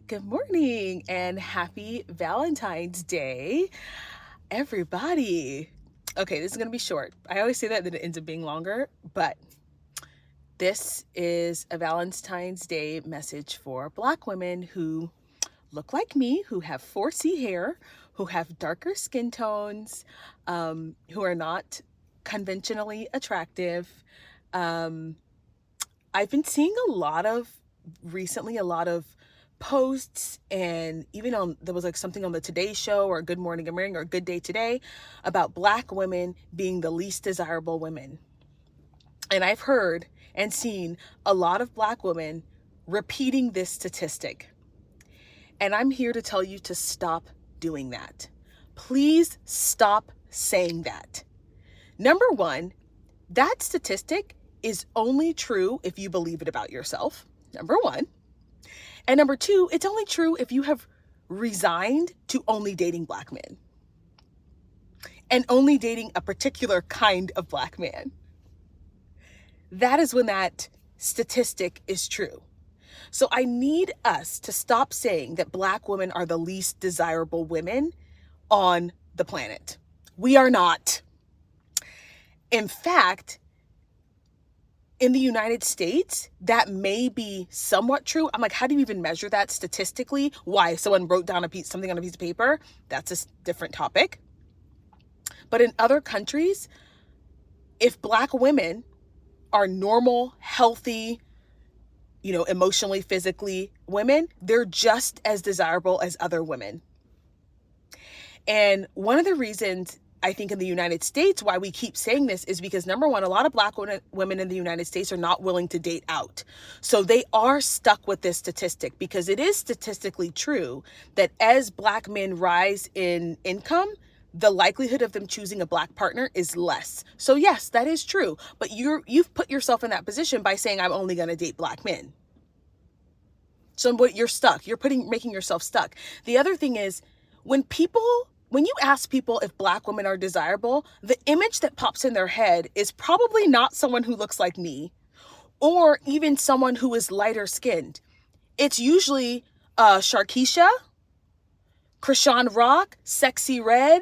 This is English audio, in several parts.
Good morning and happy Valentine's Day, everybody. Okay, this is going to be short. I always say that it ends up being longer, but this is a Valentine's Day message for Black women who look like me, who have 4C hair, who have darker skin tones, who are not conventionally attractive. Um, I've been seeing recently a lot of posts, and even there was like something on the Today Show or Good Morning America or Good Day Today about Black women being the least desirable women. And I've heard and seen a lot of Black women repeating this statistic. And I'm here to tell you to stop doing that. Please stop saying that. Number one, that statistic is only true if you believe it about yourself, number one. And number two, it's only true if you have resigned to only dating Black men and only dating a particular kind of Black man. That is when that statistic is true. So I need us to stop saying that Black women are the least desirable women on the planet. We are not. In fact, in the United States, that may be somewhat true. I'm like, how do you even measure that statistically? Why? Someone wrote down something on a piece of paper? That's a different topic. But in other countries, if Black women are normal, healthy, emotionally, physically women, they're just as desirable as other women. And one of the reasons I think in the United States why we keep saying this is because, number one, a lot of Black women in the United States are not willing to date out. So they are stuck with this statistic because it is statistically true that as Black men rise in income, the likelihood of them choosing a Black partner is less. So yes, that is true. But you've put yourself in that position by saying, I'm only going to date Black men. So you're stuck. You're making yourself stuck. The other thing is, when you ask people if Black women are desirable, the image that pops in their head is probably not someone who looks like me or even someone who is lighter skinned. It's usually Sharkeisha, Krishan Rock, Sexy Red,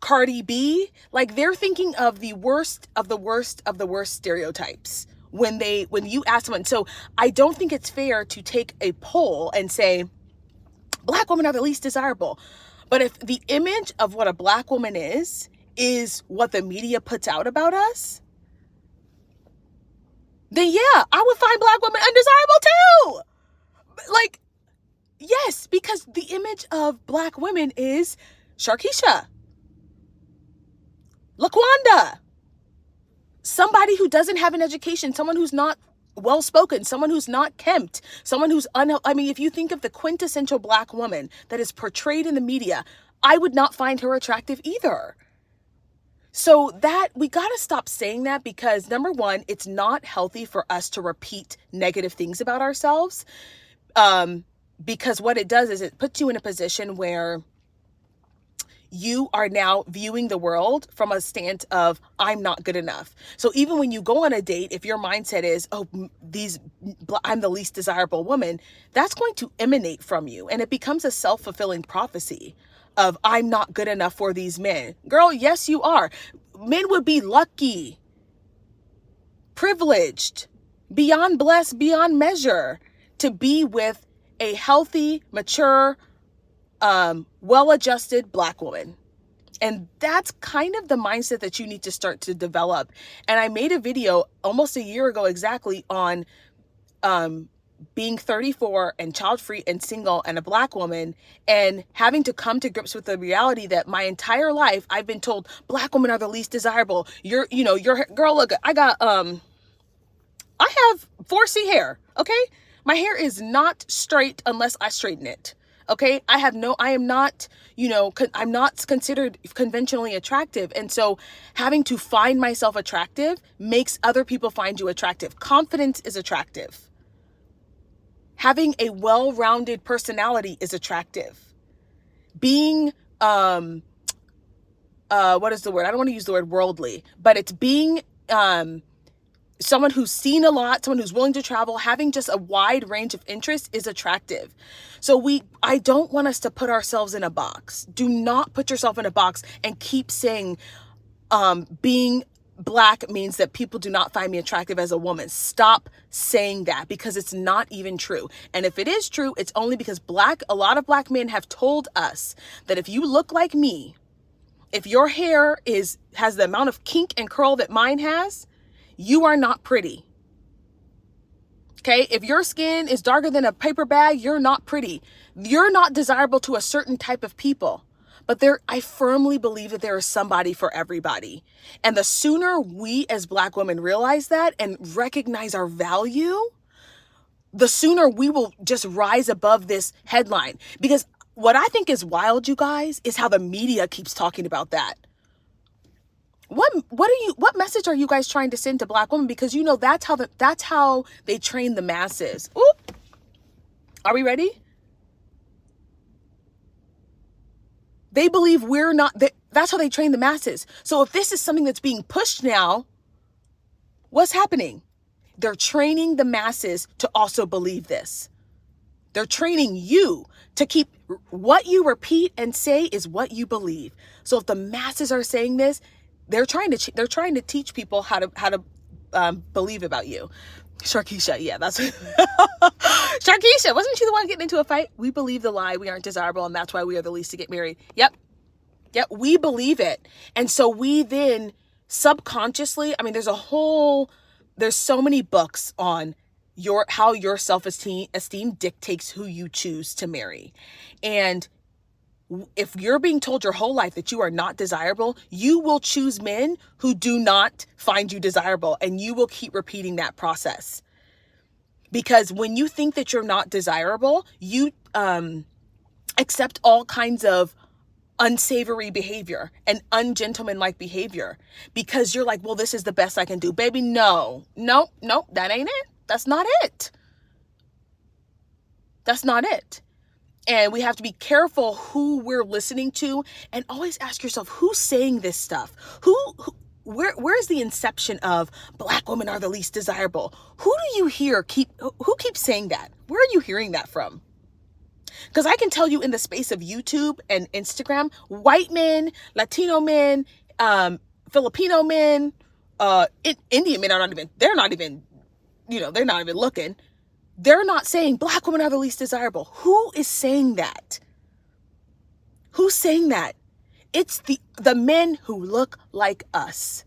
Cardi B. Like, they're thinking of the worst of the worst of the worst stereotypes when you ask someone. So I don't think it's fair to take a poll and say Black women are the least desirable. But if the image of what a Black woman is what the media puts out about us, then yeah, I would find Black women undesirable too. Like, yes, because the image of Black women is Sharkeisha, LaQuanda, somebody who doesn't have an education, someone who's not well-spoken, someone who's not kempt, someone who's if you think of the quintessential Black woman that is portrayed in the media, I would not find her attractive either. So that we got to stop saying that, because number one, it's not healthy for us to repeat negative things about ourselves. Because what it does is it puts you in a position where you are now viewing the world from a stance of, I'm not good enough. So even when you go on a date, if your mindset is, I'm the least desirable woman, that's going to emanate from you. And it becomes a self-fulfilling prophecy of, I'm not good enough for these men. Girl, yes, you are. Men would be lucky, privileged, beyond blessed, beyond measure to be with a healthy, mature, well-adjusted Black woman. And that's kind of the mindset that you need to start to develop. And I made a video almost a year ago exactly on being 34 and child-free and single and a Black woman, and having to come to grips with the reality that my entire life I've been told Black women are the least desirable. Your girl, look, I have 4C hair, okay? My hair is not straight unless I straighten it. Okay, I'm not considered conventionally attractive. And so having to find myself attractive makes other people find you attractive. Confidence is attractive. Having a well-rounded personality is attractive. Being, what is the word? I don't want to use the word worldly, but it's being, someone who's seen a lot, someone who's willing to travel, having just a wide range of interests is attractive. So I don't want us to put ourselves in a box. Do not put yourself in a box and keep saying, being Black means that people do not find me attractive as a woman. Stop saying that, because it's not even true. And if it is true, it's only because a lot of Black men have told us that if you look like me, if your hair has the amount of kink and curl that mine has, you are not pretty. Okay? If your skin is darker than a paper bag, you're not pretty. You're not desirable to a certain type of people. But I firmly believe that there is somebody for everybody. And the sooner we as Black women realize that and recognize our value, the sooner we will just rise above this headline. Because what I think is wild, you guys, is how the media keeps talking about that. What message are you guys trying to send to Black women? Because that's how they train the masses. Ooh. Are we ready? They believe we're not, that's how they train the masses. So if this is something that's being pushed now, what's happening? They're training the masses to also believe this. They're training you to keep what you repeat and say is what you believe. So if the masses are saying this, they're trying to teach people how to believe about you. Sharkeisha, yeah, that's Sharkeisha, wasn't she the one getting into a fight? We believe the lie, we aren't desirable, and that's why we are the least to get married. Yep, we believe it. And so we then subconsciously, I mean, there's so many books on how your self-esteem dictates who you choose to marry. And if you're being told your whole life that you are not desirable, you will choose men who do not find you desirable, and you will keep repeating that process. Because when you think that you're not desirable, you accept all kinds of unsavory behavior and ungentlemanlike behavior, because you're like, well, this is the best I can do. Baby, no, that ain't it. That's not it. That's not it. And we have to be careful who we're listening to, and always ask yourself, who's saying this stuff? Where's the inception of Black women are the least desirable? Who do you hear who keeps saying that? Where are you hearing that from? Because I can tell you, in the space of YouTube and Instagram, white men, Latino men, Filipino men, Indian men they're not even looking. They're not saying Black women are the least desirable. Who is saying that? Who's saying that? It's the men who look like us.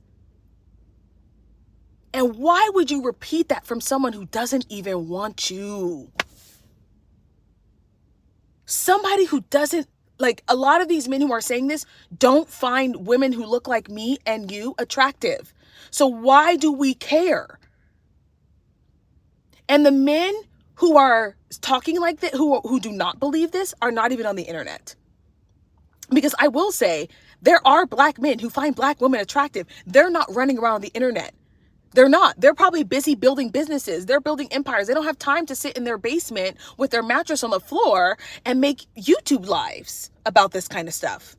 And why would you repeat that from someone who doesn't even want you? Somebody who doesn't, like, a lot of these men who are saying this don't find women who look like me and you attractive. So why do we care? And the men who are talking like that, who do not believe this, are not even on the internet. Because I will say, there are Black men who find Black women attractive. They're not running around on the internet. They're not. They're probably busy building businesses. They're building empires. They don't have time to sit in their basement with their mattress on the floor and make YouTube lives about this kind of stuff.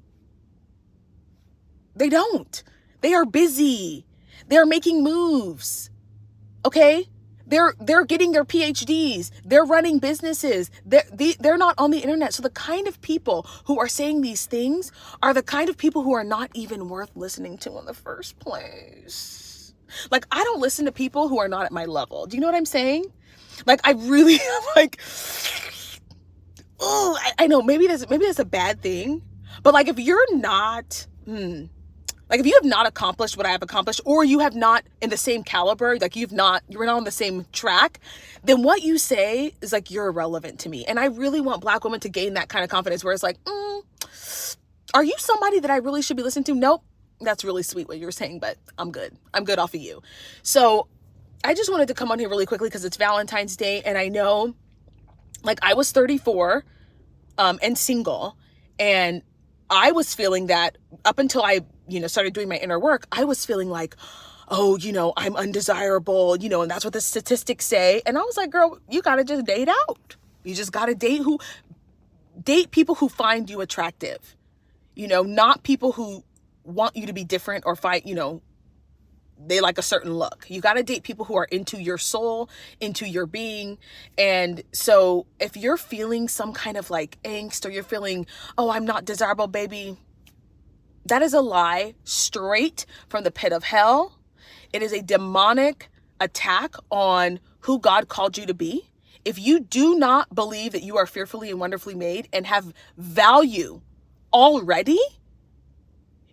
They don't. They are busy. They're making moves. Okay? They're getting their PhDs. They're running businesses. They're not on the internet. So the kind of people who are saying these things are the kind of people who are not even worth listening to in the first place. Like, I don't listen to people who are not at my level. Do you know what I'm saying? Like, I really am like, oh, I know maybe that's a bad thing. But like, if you're not, like, if you have not accomplished what I have accomplished, or you have not in the same caliber, like you're not on the same track, then what you say is like, you're irrelevant to me. And I really want Black women to gain that kind of confidence where it's like, are you somebody that I really should be listening to? Nope. That's really sweet what you were saying, but I'm good. I'm good off of you. So I just wanted to come on here really quickly because it's Valentine's Day. And I know, like, I was 34 and single, and I was feeling that up until I, started doing my inner work. I was feeling like, oh, I'm undesirable, and that's what the statistics say. And I was like, girl, you got to just date out. You just got to date people who find you attractive, not people who want you to be different or fight, they like a certain look. You got to date people who are into your soul, into your being. And so if you're feeling some kind of like angst, or you're feeling, oh, I'm not desirable, baby, that is a lie straight from the pit of hell. It is a demonic attack on who God called you to be. If you do not believe that you are fearfully and wonderfully made and have value already,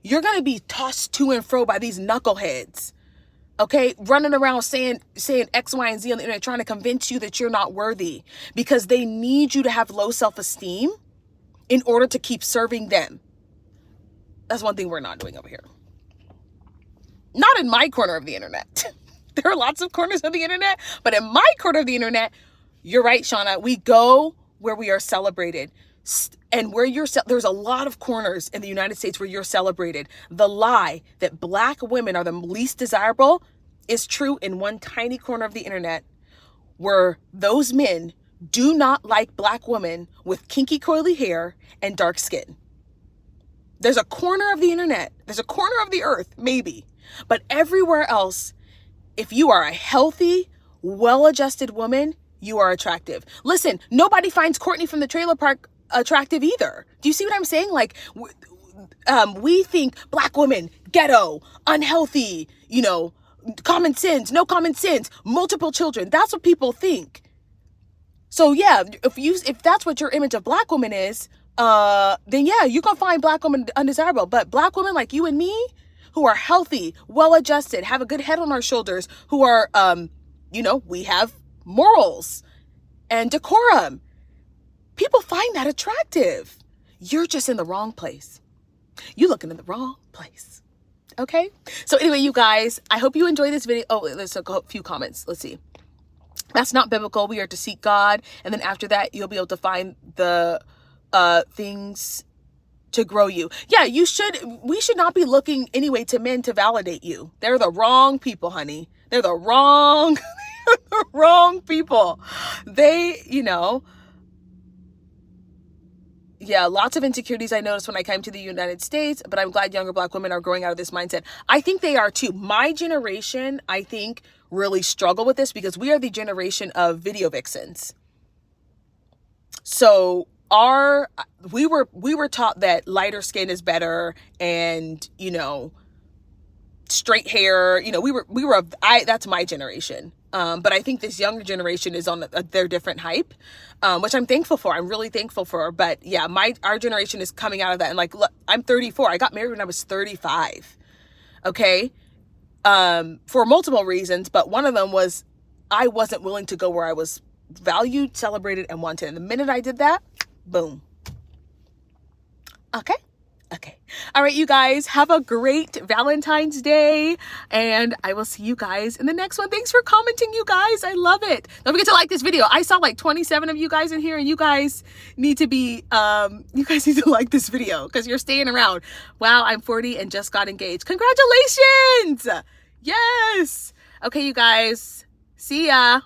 you're going to be tossed to and fro by these knuckleheads, okay? Running around saying X, Y, and Z on the internet, trying to convince you that you're not worthy, because they need you to have low self-esteem in order to keep serving them. That's one thing we're not doing over here. Not in my corner of the internet. There are lots of corners of the internet, but in my corner of the internet, you're right, Shauna, we go where we are celebrated. And where there's a lot of corners in the United States where you're celebrated. The lie that Black women are the least desirable is true in one tiny corner of the internet, where those men do not like Black women with kinky coily hair and dark skin. There's a corner of the internet, there's a corner of the earth, maybe, but everywhere else, if you are a healthy, well-adjusted woman, you are attractive. Listen, nobody finds Courtney from the trailer park attractive either. Do you see what I'm saying? Like, we think Black women, ghetto, unhealthy, common sense, no common sense, multiple children. That's what people think. So yeah, if that's what your image of Black woman is, then yeah, you can find Black women undesirable. But Black women like you and me, who are healthy, well-adjusted, have a good head on our shoulders, who are, we have morals and decorum. People find that attractive. You're just in the wrong place. You're looking in the wrong place. Okay? So anyway, you guys, I hope you enjoyed this video. Oh, there's a few comments. Let's see. That's not biblical. We are to seek God. And then after that, you'll be able to find the things to grow you. Yeah, we should not be looking anyway to men to validate you. They're the wrong people, honey. They're the wrong, the wrong people. They, yeah, lots of insecurities I noticed when I came to the United States, but I'm glad younger Black women are growing out of this mindset. I think they are too. My generation, I think, really struggle with this because we are the generation of video vixens. So we were taught that lighter skin is better, and straight hair. That's my generation. But I think this younger generation is on their different hype, which I'm thankful for. I'm really thankful for. But yeah, our generation is coming out of that. And like, look, I'm 34. I got married when I was 35. Okay. For multiple reasons, but one of them was I wasn't willing to go where I was valued, celebrated, and wanted. And the minute I did that, boom. Okay. All right, you guys, have a great Valentine's Day, and I will see you guys in the next one. Thanks for commenting, you guys. I love it. Don't forget to like this video. I saw like 27 of you guys in here, and you guys need to like this video because you're staying around. Wow, I'm 40 and just got engaged. Congratulations. Yes. Okay, you guys. See ya.